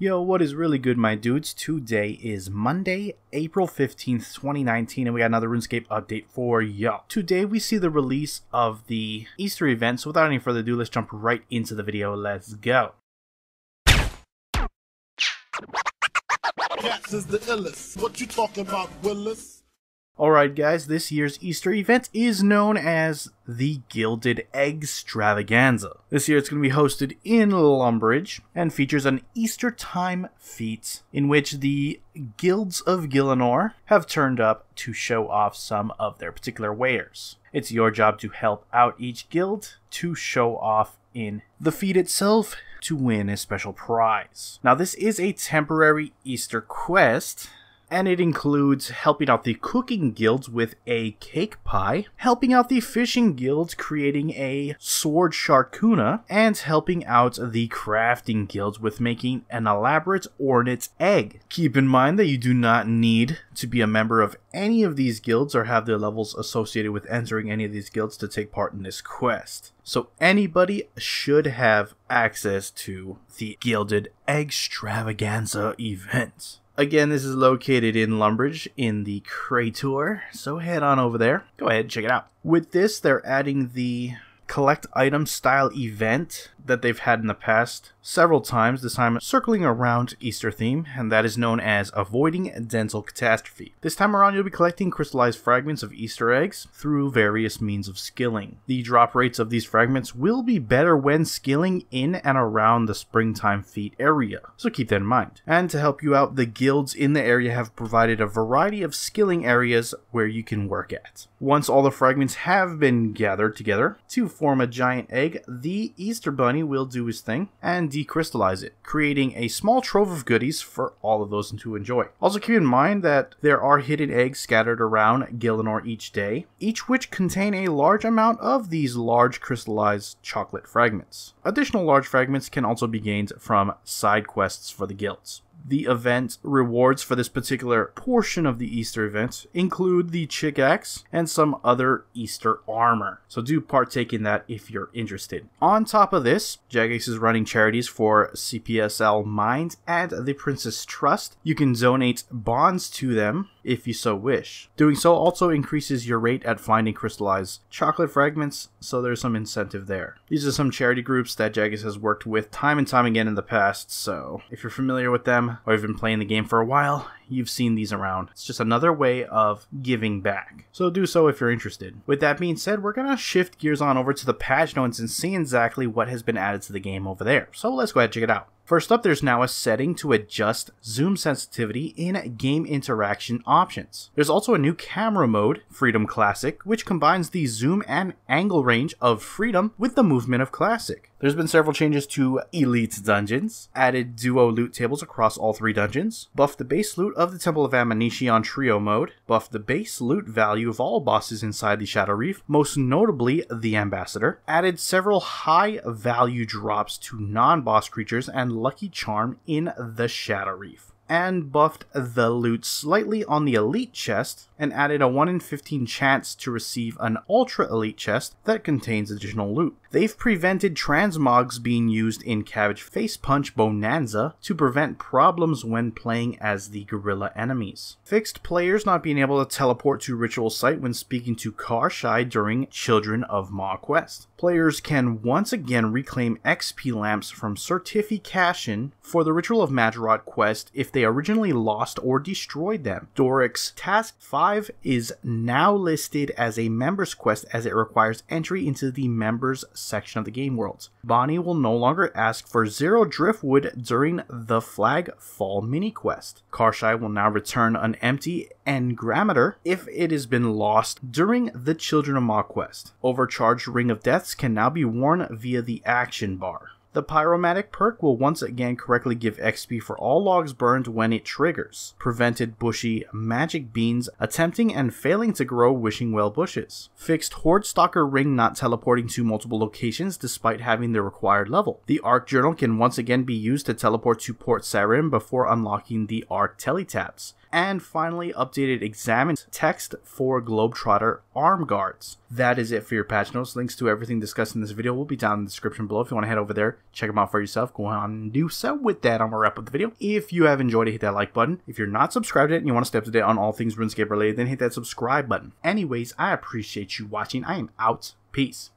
Yo, what is really good, my dudes? Today is Monday, April 15th, 2019, and we got another RuneScape update for y'all. Today, we see the release of the Easter event, so without any further ado, let's jump right into the video. Let's go. Cats is the illest. What you talking about, Willis? Alright guys, this year's Easter event is known as the Gilded Eggstravaganza. This year it's going to be hosted in Lumbridge and features an Easter time feat in which the guilds of Gielinor have turned up to show off some of their particular wares. It's your job to help out each guild to show off in the feat itself to win a special prize. Now this is a temporary Easter quest, and it includes helping out the cooking guilds with a cake pie, helping out the fishing guilds creating a sword charcuna, and helping out the crafting guilds with making an elaborate ornate egg. Keep in mind that you do not need to be a member of any of these guilds or have their levels associated with entering any of these guilds to take part in this quest. So anybody should have access to the Gilded Eggstravaganza event. Again, this is located in Lumbridge in the Crater, so head on over there. Go ahead, check it out. With this, they're adding the collect item style event that they've had in the past several times, this time circling around Easter theme, and that is known as Avoiding Dental Catastrophe. This time around you'll be collecting crystallized fragments of Easter eggs through various means of skilling. The drop rates of these fragments will be better when skilling in and around the springtime feat area, so keep that in mind. And to help you out, the guilds in the area have provided a variety of skilling areas where you can work at. Once all the fragments have been gathered together to form a giant egg, the Easter Bunny will do his thing and decrystallize it, creating a small trove of goodies for all of those to enjoy. Also keep in mind that there are hidden eggs scattered around Gielinor each day, each which contain a large amount of these large crystallized chocolate fragments. Additional large fragments can also be gained from side quests for the guilds. The event rewards for this particular portion of the Easter event include the Chick Axe and some other Easter armor, so do partake in that if you're interested. On top of this, Jagex is running charities for CPSL Mind and the Princess Trust. You can donate bonds to them if you so wish. Doing so also increases your rate at finding crystallized chocolate fragments, so there's some incentive there. These are some charity groups that Jagex has worked with time and time again in the past, so if you're familiar with them or you've been playing the game for a while, you've seen these around. It's just another way of giving back, so do so if you're interested. With that being said, we're gonna shift gears on over to the patch notes and see exactly what has been added to the game over there, so let's go ahead and check it out. First up, there's now a setting to adjust zoom sensitivity in game interaction options. There's also a new camera mode, Freedom Classic, which combines the zoom and angle range of Freedom with the movement of Classic. There's been several changes to Elite Dungeons, added duo loot tables across all 3 dungeons, buffed the base loot of the Temple of Amnesia on Trio mode, buffed the base loot value of all bosses inside the Shadow Reef, most notably the Ambassador, added several high value drops to non-boss creatures and Lucky Charm in the Shadow Reef, and buffed the loot slightly on the Elite chest and added a 1 in 15 chance to receive an Ultra Elite chest that contains additional loot. They've prevented transmogs being used in Cabbage Face Punch Bonanza to prevent problems when playing as the gorilla enemies. Fixed players not being able to teleport to Ritual Site when speaking to Karshai during Children of Ma quest. Players can once again reclaim XP lamps from Certification for the Ritual of Majorot quest if they originally lost or destroyed them. Doric's Task 5 is now listed as a members quest as it requires entry into the members section of the game world. Bonnie will no longer ask for 0 driftwood during the Flag Fall mini quest. Karshai will now return an empty engrameter if it has been lost during the Children of Ma quest. Overcharged Ring of Deaths can now be worn via the action bar. The Pyromatic perk will once again correctly give XP for all logs burned when it triggers. Prevented bushy magic beans attempting and failing to grow wishing well bushes. Fixed Horde Stalker ring not teleporting to multiple locations despite having the required level. The Arc Journal can once again be used to teleport to Port Sarim before unlocking the Arc Teletabs. And finally, updated examined text for Globetrotter arm guards. That is it for your patch notes. Links to everything discussed in this video will be down in the description below. If you want to head over there, check them out for yourself, go on and do so. With that, I'm going to wrap up the video. If you have enjoyed it, hit that like button. If you're not subscribed yet and you want to stay up to date on all things RuneScape related, then hit that subscribe button. Anyways, I appreciate you watching. I am out. Peace.